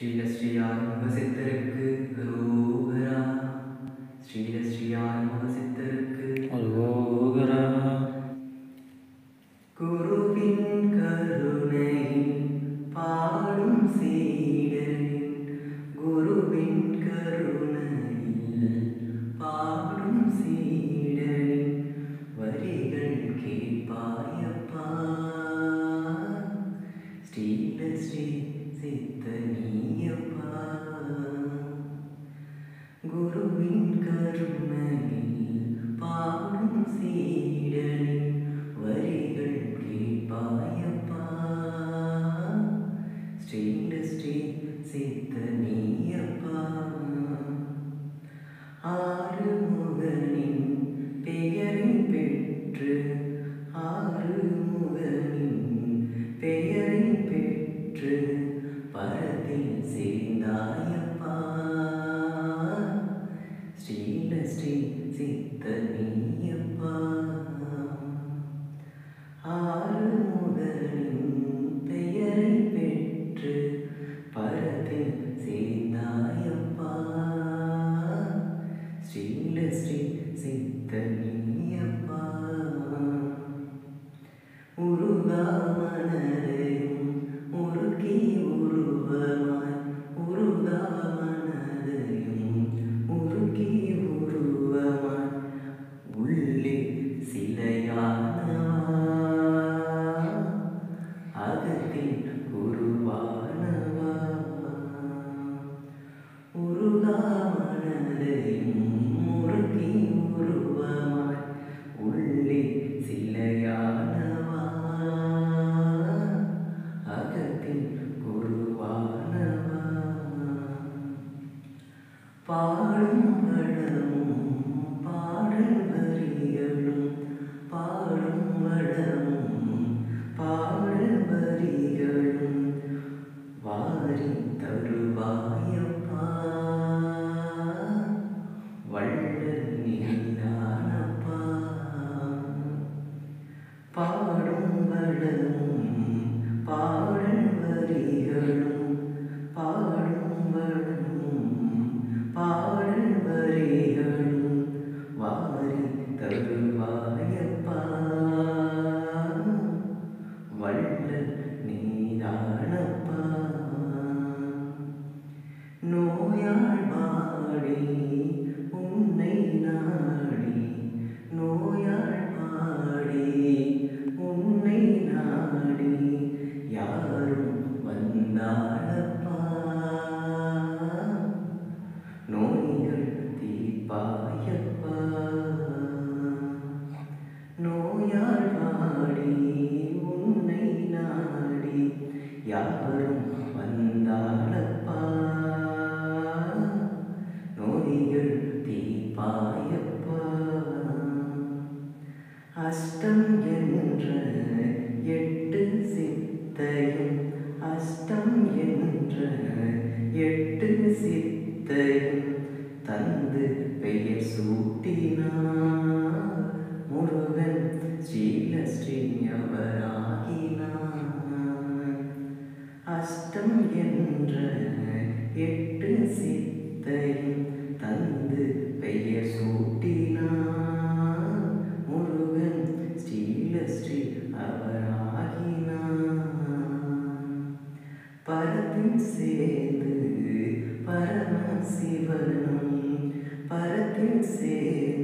ஸ்ரீலஸ்ரீயாரிமுகசித்தருக்கு அரோகரா. ஸ்ரீலஸ்ரீயாரிமுகசித்தருக்கு அரோகரா. குருவின் கருணையில் பாடும் சீடரின் குருவின் கருணையில் பாடும் சீடரின் வரிகள் கேட்பாயப்பா. ஸ்ரீலஸ்ரீ சித்தனியப்பா. குருவின் கருணையில் பாடும் சீடனின் வரிகள் கேட்பாயப்பா. ஸ்ரீலஸ்ரீ சித்தனியப்பா. ஆறுமுகனின் பெயரை பெற்று ஆறுமுகனின் பெயரை பெற்று பரத்தில் சேர்ந்தாயப்பா. ஸ்ரீலஸ்ரீ சித்தனியப்பா. ஆறுமுகனின் பெயரை பெற்று பரத்தில் சேர்ந்தாயப்பா. ஸ்ரீலஸ்ரீ சித்தனியப்பா. உருகாமனதையும் உருக்கி உருவமாய் உருகாமனதையும் உருக்கி உருவமாய் உள்ளே சிலையானவா. அகத்தில் குருவானவா. உருகாமனதையும் உருக்கி உருவமாய் உள்ளே சிலையானவா. அகத்தில் குருவானவா. பாடும் வளமும் பாடல் வரிகளும் பாடும் வளமும் பாடல் வரிகளும் வாரி தருவாயப்பா. வள்ளல் நீதானப்பா. பாடும் வளமும் பாடல் வரிகளும் பாடும் வளமும் பாடல் வரிகளும் வாரி தருவாயப்பா. வள்ளல் நீதானப்பா. நோயாள் வாடி உன்னை நாடி நோயாள் வாடி உன்னை நாடி யாரும் வந்தாளப்பா. நோய்கள் தீர்ப்பாயப்பா. நோயாள் வாடி உன்னை நாடி யாரும் வந்தாளப்பா. நோய்கள் தீர்ப்பாயப்பா. அஷ்டம் என்ற 8 சித்தையும் அஷ்டம் என்ற 8 சித்தையும் தந்து பெயர் சூட்டினார் முருகன் ஸ்ரீலஸ்ரீ அவராகினார். அஷ்டம் என்ற 8 சித்தையும் தந்து பெயர் சூட்டினார் முருகன் ஸ்ரீலஸ்ரீ அவராகினார். பரத்தில் சேர்ந்து பரமசிவனும் பரத்தில் சேர்ந்து